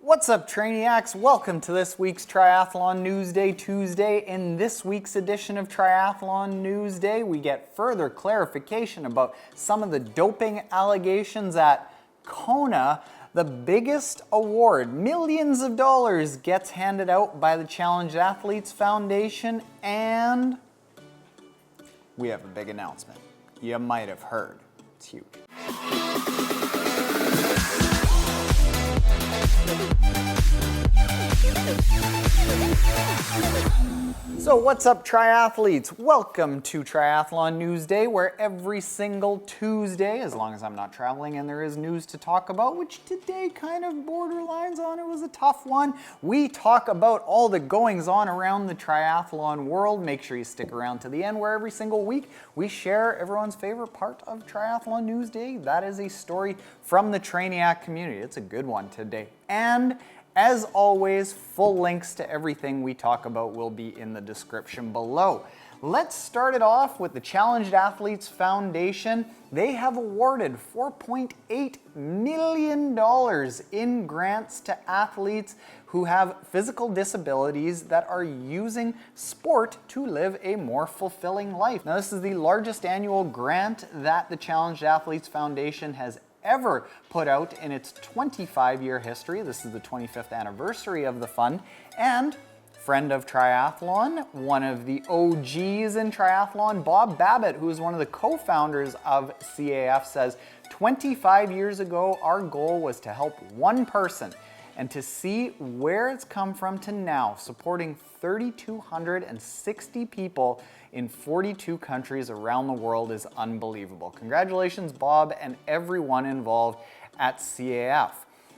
What's up, Trainiacs? Welcome to this week's Triathlon Newsday Tuesday. In this week's edition of Triathlon Newsday, we get further clarification about some of the doping allegations at Kona. The biggest award, millions of dollars, gets handed out by the Challenged Athletes Foundation, and we have a big announcement. You might have heard. It's huge. So what's up, triathletes? Welcome to Triathlon Newsday, where every single Tuesday, as long as I'm not traveling and there is news to talk about, which today kind of borderlines on, it was a tough one, we talk about all the goings on around the triathlon world. Make sure you stick around to the end, where every single week we share everyone's favorite part of Triathlon Newsday. That is a story from the Trainiac community. It's a good one today. And as always, full links to everything we talk about will be in the description below. Let's start it off with the Challenged Athletes Foundation. They have awarded $4.8 million in grants to athletes who have physical disabilities that are using sport to live a more fulfilling life. Now, this is the largest annual grant that the Challenged Athletes Foundation has ever put out in its 25-year history. This is the 25th anniversary of the fund. And friend of triathlon, one of the OGs in triathlon, Bob Babbitt, who is one of the co-founders of CAF, says, 25 years ago, our goal was to help one person, and to see where it's come from to now, supporting 3,260 people in 42 countries around the world is unbelievable. Congratulations, Bob, and everyone involved at CAF.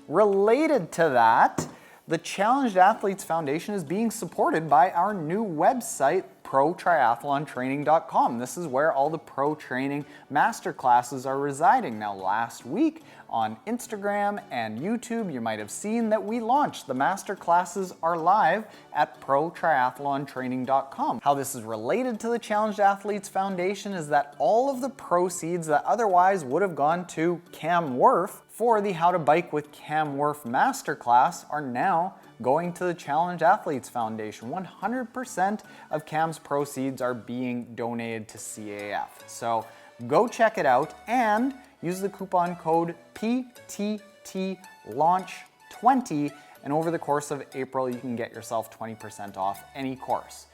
Related to that, the Challenged Athletes Foundation is being supported by our new website, ProTriathlonTraining.com. This is where all the pro training masterclasses are residing. Now, last week on Instagram and YouTube, you might have seen that we launched. The masterclasses are live at ProTriathlonTraining.com. How this is related to the Challenged Athletes Foundation is that all of the proceeds that otherwise would have gone to Cam Worth for the How to Bike with Cam Worth masterclass are now going to the Challenged Athletes Foundation. 100% of Cam's proceeds are being donated to CAF. So go check it out and use the coupon code PTTLaunch20, and over the course of April you can get yourself 20% off any course.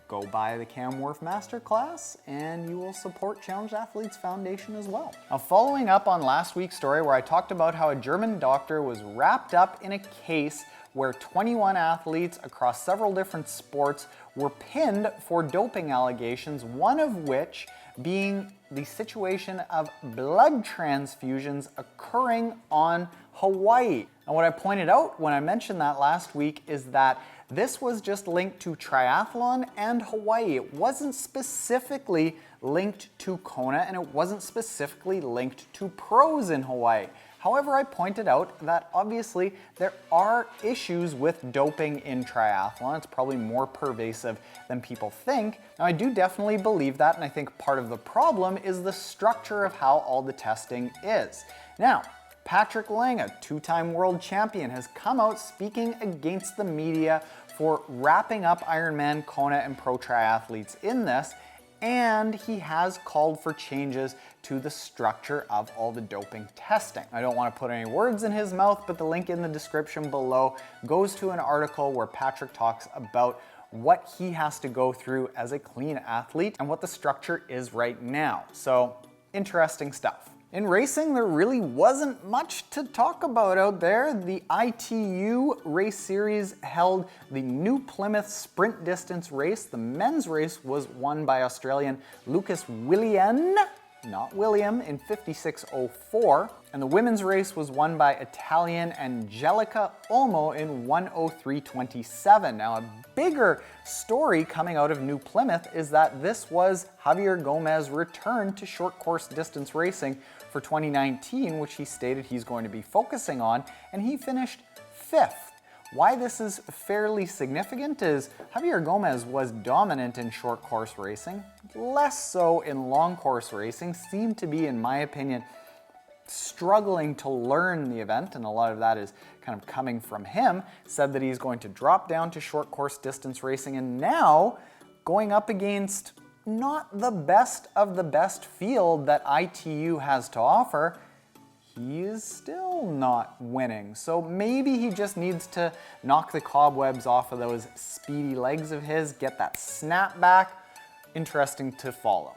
Go buy the Cam Worth Masterclass and you will support Challenged Athletes Foundation as well. Now, following up on last week's story where I talked about how a German doctor was wrapped up in a case where 21 athletes across several different sports were pinned for doping allegations, one of which being the situation of blood transfusions occurring on Hawaii. And what I pointed out when I mentioned that last week is that this was just linked to triathlon and Hawaii. It wasn't specifically linked to Kona, and it wasn't specifically linked to pros in Hawaii. However, I pointed out that obviously there are issues with doping in triathlon. It's probably more pervasive than people think. Now, I do definitely believe that, and I think part of the problem is the structure of how all the testing is. Now, Patrick Lange, two-time world champion, has come out speaking against the media for wrapping up Ironman Kona and pro triathletes in this, and he has called for changes to the structure of all the doping testing. I don't want to put any words in his mouth, but the link in the description below goes to an article where Patrick talks about what he has to go through as a clean athlete and what the structure is right now. So, interesting stuff. In racing, there really wasn't much to talk about out there. The ITU race series held the New Plymouth sprint distance race. The men's race was won by Australian Lucas Willian, not William, in 56.04. And the women's race was won by Italian Angelica Olmo in 1:03.27. Now, a bigger story coming out of New Plymouth is that this was Javier Gomez's return to short course distance racing for 2019, which he stated he's going to be focusing on, and he finished 5th. Why this is fairly significant is Javier Gomez was dominant in short course racing, less so in long course racing, seemed to be, in my opinion, struggling to learn the event, and a lot of that is kind of coming from him, said that he's going to drop down to short course distance racing, and now going up against not the best of the best field that ITU has to offer, he is still not winning. So maybe he just needs to knock the cobwebs off of those speedy legs of his, get that snap back. Interesting to follow.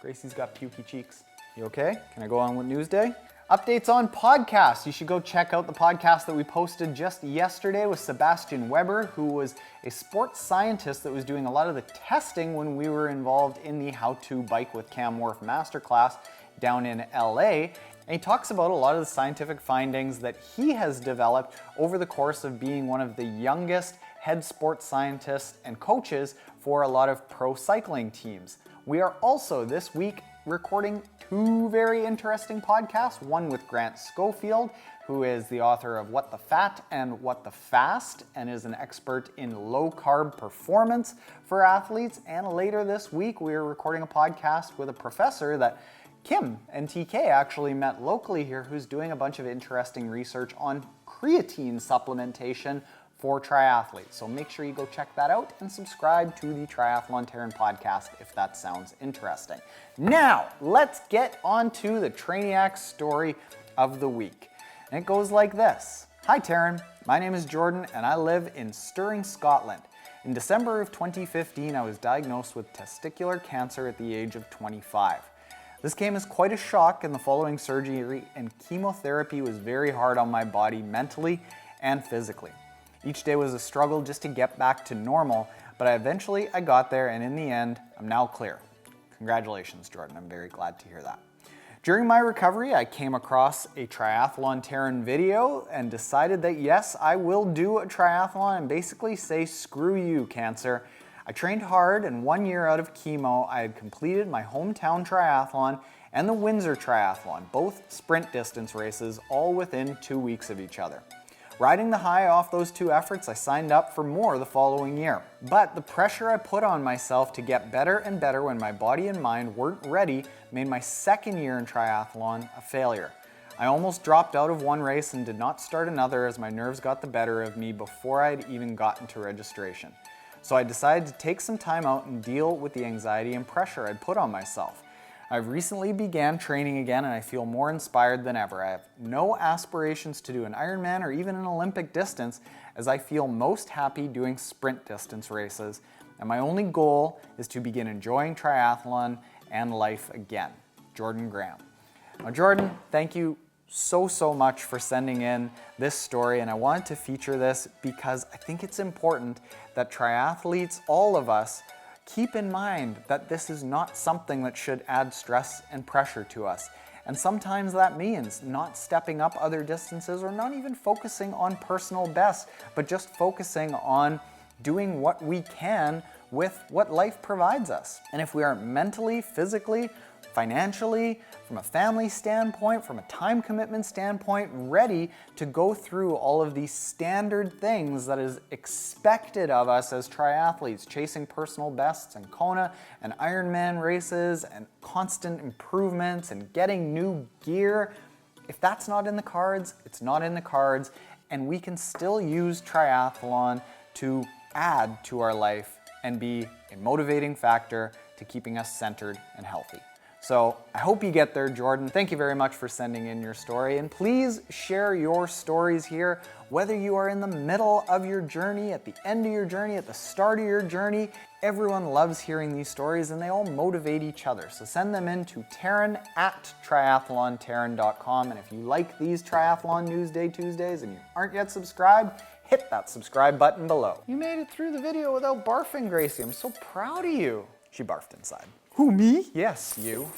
Gracie's got pukey cheeks. You okay? Can I go on with Newsday? Updates on podcasts. You should go check out the podcast that we posted just yesterday with Sebastian Weber, who was a sports scientist that was doing a lot of the testing when we were involved in the How to Bike with Cam Wharf Masterclass down in LA. And he talks about a lot of the scientific findings that he has developed over the course of being one of the youngest head sports scientists and coaches for a lot of pro cycling teams. We are also this week recording two very interesting podcasts, one with Grant Schofield, who is the author of What the Fat and What the Fast, and is an expert in low-carb performance for athletes. And later this week, we are recording a podcast with a professor that Kim and TK actually met locally here, who's doing a bunch of interesting research on creatine supplementation for triathletes. So make sure you go check that out and subscribe to the Triathlon Taren Podcast if that sounds interesting. Now, let's get on to the Trainiac Story of the week. And it goes like this. Hi Taren, my name is Jordan and I live in Stirling, Scotland. In December of 2015, I was diagnosed with testicular cancer at the age of 25. This came as quite a shock, and the following surgery and chemotherapy was very hard on my body mentally and physically. Each day was a struggle just to get back to normal, but eventually I got there, and in the end, I'm now clear. Congratulations, Jordan. I'm very glad to hear that. During my recovery, I came across a Triathlon Taren video and decided that yes, I will do a triathlon and basically say screw you, cancer. I trained hard, and 1 year out of chemo, I had completed my hometown triathlon and the Windsor Triathlon, both sprint distance races, all within 2 weeks of each other. Riding the high off those two efforts, I signed up for more the following year. But the pressure I put on myself to get better and better when my body and mind weren't ready made my second year in triathlon a failure. I almost dropped out of one race and did not start another as my nerves got the better of me before I'd even gotten to registration. So I decided to take some time out and deal with the anxiety and pressure I'd put on myself. I've recently began training again and I feel more inspired than ever. I have no aspirations to do an Ironman or even an Olympic distance, as I feel most happy doing sprint distance races, and my only goal is to begin enjoying triathlon and life again. Jordan Graham. Now Jordan, thank you so much for sending in this story, and I wanted to feature this because I think it's important that triathletes, all of us, keep in mind that this is not something that should add stress and pressure to us. And sometimes that means not stepping up other distances or not even focusing on personal best, but just focusing on doing what we can with what life provides us. And if we aren't mentally, physically, financially, from a family standpoint, from a time commitment standpoint, ready to go through all of these standard things that is expected of us as triathletes, chasing personal bests and Kona and Ironman races and constant improvements and getting new gear. If that's not in the cards, it's not in the cards, and we can still use triathlon to add to our life and be a motivating factor to keeping us centered and healthy. So I hope you get there, Jordan. Thank you very much for sending in your story, and please share your stories here, whether you are in the middle of your journey, at the end of your journey, at the start of your journey. Everyone loves hearing these stories and they all motivate each other. So send them in to Taren@triathlontaren.com. And if you like these Triathlon Newsday Tuesdays and you aren't yet subscribed, hit that subscribe button below. You made it through the video without barfing, Gracie. I'm so proud of you. She barfed inside. Who, me? Yes, you.